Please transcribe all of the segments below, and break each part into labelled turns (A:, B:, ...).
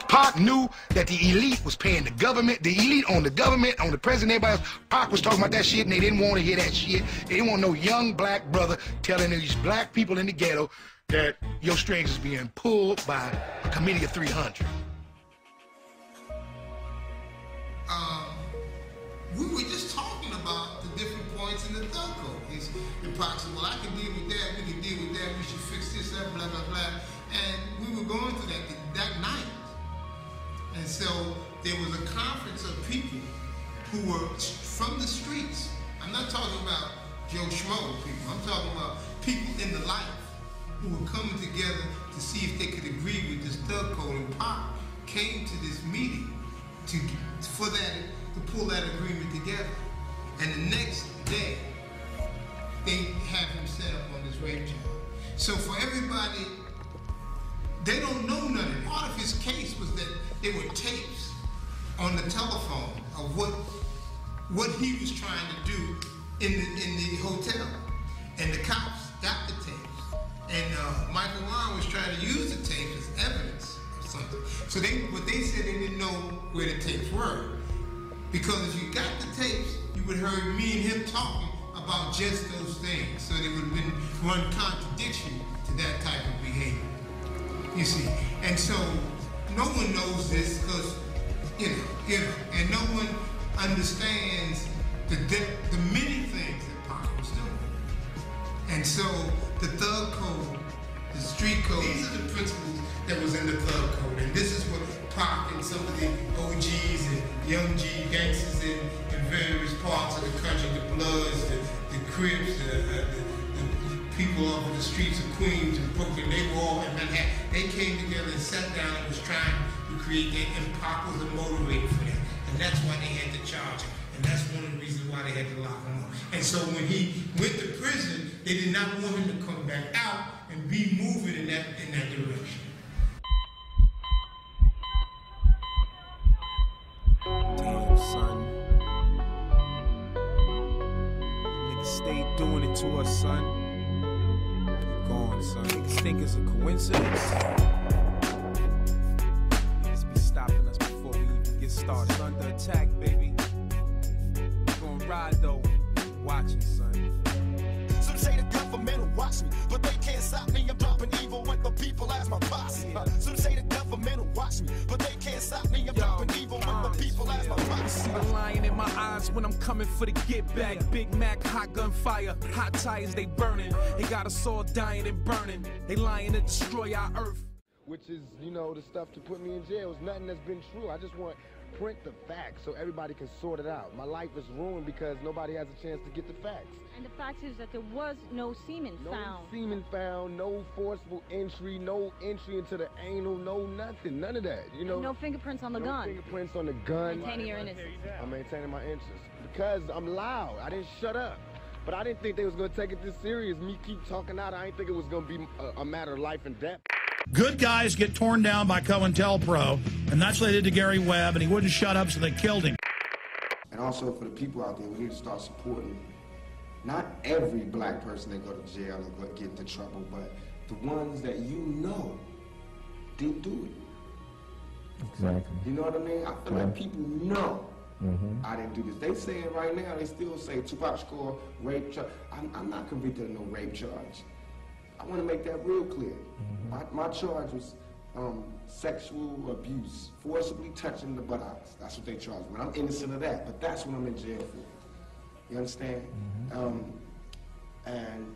A: Pac knew that the elite was paying the government, the elite on the government, on the president, everybody else. Pac was talking about that shit and they didn't want to hear that shit. They didn't want no young black brother telling these black people in the ghetto that your strings is being pulled by a committee of 300.
B: We were just talking about the different points in the thug code. And Pac said, well, I can deal with that, we can deal with that, we should fix this up, blah, blah, blah. And we were going through that night. And so there was a conference of people who were from the streets. I'm not talking about Joe Schmo people. I'm talking about people in the life who were coming together to see if they could agree with this thug code. And Pac came to this meeting to pull that agreement together. And the next day, they have him set up on this rape job. So for everybody, they don't know none of it. Part of his case was that there were tapes on the telephone of what he was trying to do in the hotel. And the cops got the tapes. And Michael Wan was trying to use the tapes as evidence or something. So they said they didn't know where the tapes were. Because if you got the tapes, you would have heard me and him talking about just those things. So there would have been one contradiction to that type of behavior. You see, and so no one knows this because, you know, and no one understands the many things that Pac was doing. And so the thug code, the street code, these are the principles that was in the thug code. And this is what Pac and some of the OGs and young G gangsters in various parts of the country, the Bloods, the Crips, the people off of the streets of Queens and Brooklyn, they were all in Manhattan. They came together and sat down and was trying to create that, and Pac was a motivator for that. And that's why they had to charge him. And that's one of the reasons why they had to lock him up. And so when he went to prison, they did not want him to come back out and be moving in that direction.
C: Damn, son. Niggas stay doing it to us, son. Gone, son. Niggas think it's a coincidence. Niggas be stopping us before we even get started. It's under attack, baby. We gon' ride though. Watching, son.
D: Some say the government will watch me, but they can't stop me. I'm dropping evil with the people as my posse. Some say the government will watch me, but they can't stop me. I'm dropping evil with the people as my posse.
C: See the lion in my eyes when I'm coming for the get back. Big Mac, hot gun fire, hot tires, they burning. They got us all dying and burning. They lying to destroy our earth.
E: Which is, you know, the stuff to put me in jail. It's nothing that's been true. I just want print the facts so everybody can sort it out. My life is ruined because nobody has a chance to get the facts.
F: And the fact is that there was no semen found.
E: No semen found, no forcible entry, no entry into the anal, no nothing, none of that, you know.
F: And no fingerprints on the gun.
E: No fingerprints on the gun.
F: Maintaining your innocence.
E: I'm maintaining my innocence because I'm loud. I didn't shut up. But I didn't think they was going to take it this serious. Me keep talking out, I didn't think it was going to be a matter of life and death.
G: Good guys get torn down by COINTELPRO, and that's what they did to Gary Webb, and he wouldn't shut up, so they killed him.
H: And also for the people out there, we need to start supporting not every black person that go to jail or get into trouble, but the ones that you know didn't do it.
I: Exactly.
H: You know what I mean? I feel like people know I didn't do this. They say it right now. They still say Tupac score rape charge. I'm not convicted of no rape charge. I want to make that real clear. My charge was sexual abuse, forcibly touching the buttocks. That's what they charged me. I'm innocent of that, but that's what I'm in jail for. You understand? And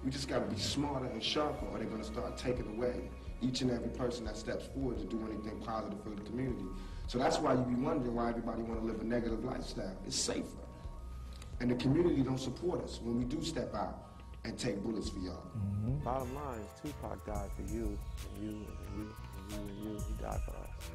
H: we just got to be smarter and sharper, or they're going to start taking away each and every person that steps forward to do anything positive for the community. So that's why you be wondering why everybody want to live a negative lifestyle. It's safer. And the community don't support us when we do step out and take bullets for y'all.
I: Bottom line is Tupac died for you, and you, and you, and you, and you. He died for us.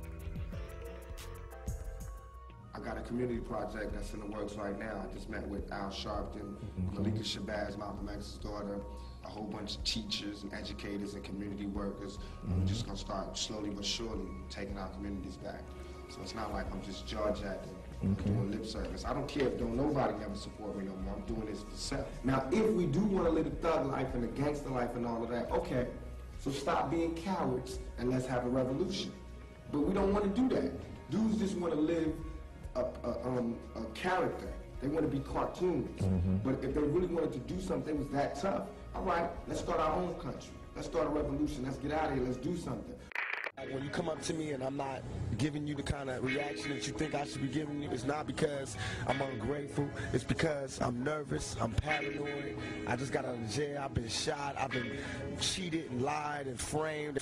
H: I got a community project that's in the works right now. I just met with Al Sharpton, Malika Shabazz, Malcolm X's daughter, a whole bunch of teachers and educators and community workers. And we're just gonna start slowly but surely taking our communities back. So it's not like I'm just jaw-jacking. Doing lip service. I don't care if nobody ever support me no more. I'm doing this for self. Now, if we do want to live a thug life and a gangster life and all of that, okay. So stop being cowards and let's have a revolution. But we don't want to do that. Dudes just want to live a character. They want to be cartoons. But if they really wanted to do something that was that tough, all right, let's start our own country. Let's start a revolution. Let's get out of here. Let's do something.
J: When you come up to me and I'm not giving you the kind of reaction that you think I should be giving you, it's not because I'm ungrateful. It's because I'm nervous, I'm paranoid. I just got out of jail, I've been shot, I've been cheated and lied and framed.
K: I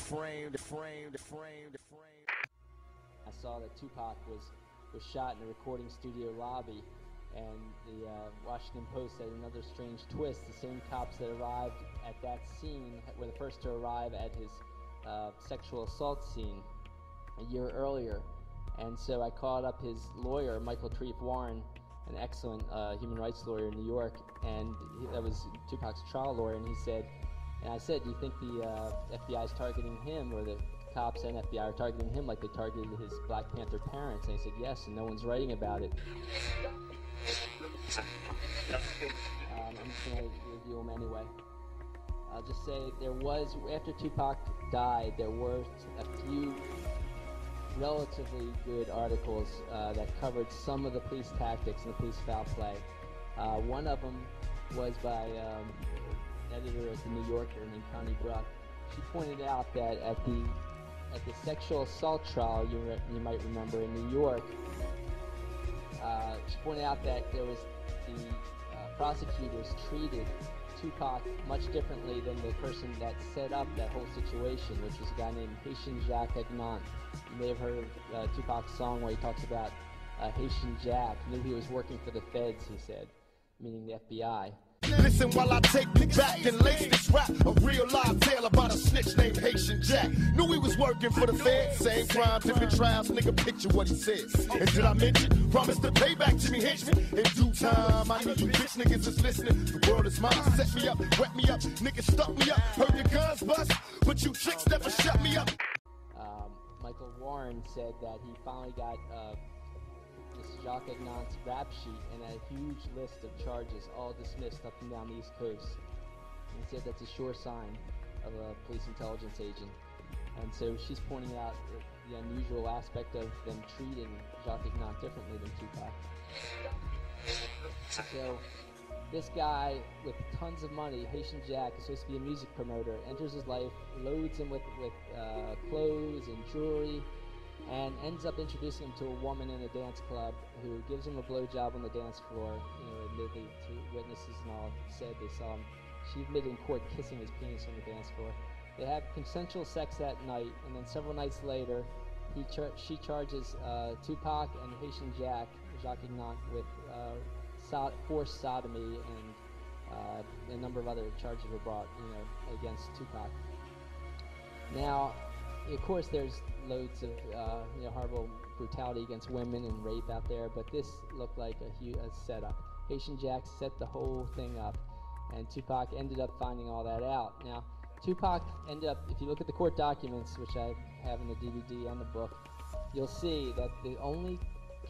K: saw that Tupac was shot in a recording studio lobby, and the Washington Post had another strange twist. The same cops that arrived at that scene were the first to arrive at his sexual assault scene a year earlier. And so I called up his lawyer, Michael Treef Warren, an excellent human rights lawyer in New York, and that was Tupac's trial lawyer, and he said, and I said, do you think the FBI is targeting him, or the cops and FBI are targeting him like they targeted his Black Panther parents? And he said, yes, and no one's writing about it. I'm just going to review them anyway. I'll just say there was, after Tupac died, there were a few relatively good articles that covered some of the police tactics and the police foul play. One of them was by an editor of the New Yorker named Connie Bruck. She pointed out that at the sexual assault trial, you might remember in New York, she pointed out that there was the prosecutors treated Tupac much differently than the person that set up that whole situation, which was a guy named Haitian Jacques Agnant. You may have heard of Tupac's song where he talks about Haitian Jack. Knew he was working for the feds, he said, meaning the FBI.
D: Listen while I take you back and lace this rap, a real live tale about a snitch named Haitian Jack. Knew he was working for the feds, same crime, different trials, nigga, picture what he said. And did I mention, promise to pay back Jimmy Henchman in due time. I know you bitch niggas is listening, the world is mine. Set me up, wet me up, niggas stuck me up, heard the guns bust, but you chicks never shut me up.
K: Michael Warren said that he finally got this Jacques Agnant's rap sheet and a huge list of charges, all dismissed up and down the East Coast. And he said that's a sure sign of a police intelligence agent. And so she's pointing out the unusual aspect of them treating Jacques Agnant differently than Tupac. So this guy with tons of money, Haitian Jack, is supposed to be a music promoter, enters his life, loads him with clothes and jewelry, and ends up introducing him to a woman in a dance club who gives him a blowjob on the dance floor. You know, admittedly to witnesses and all said they saw him. She admitted in court kissing his penis on the dance floor. They have consensual sex that night, and then several nights later, she charges Tupac and Haitian Jack, Jacques Agnant, with forced sodomy, and a number of other charges were brought, against Tupac. Now, of course, there's loads of horrible brutality against women and rape out there, but this looked like a setup. Haitian Jack set the whole thing up, and Tupac ended up finding all that out. Now, Tupac ended up, if you look at the court documents, which I have in the DVD and the book, you'll see that the only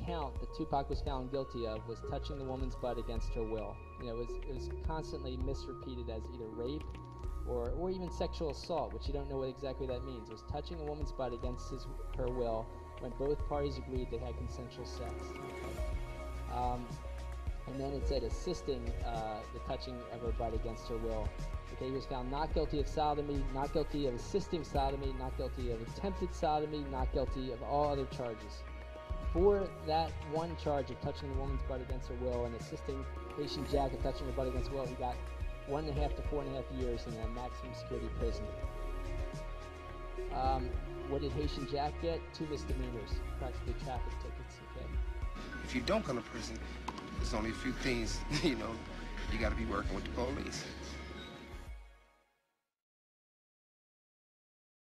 K: count that Tupac was found guilty of was touching the woman's butt against her will. It was constantly misrepeated as either rape or even sexual assault, which you don't know what exactly that means. It was touching a woman's butt against her will when both parties agreed they had consensual sex. Okay? And then it said assisting the touching of her butt against her will. Okay, he was found not guilty of sodomy, not guilty of assisting sodomy, not guilty of attempted sodomy, not guilty of all other charges. For that one charge of touching the woman's butt against her will and assisting Haitian Jack in touching her butt against her will, he got 1.5 to 4.5 years in a maximum security prison. What did Haitian Jack get? 2 misdemeanors, practically traffic tickets. Okay.
L: If you don't go to prison, there's only a few things, you got to be working with the police.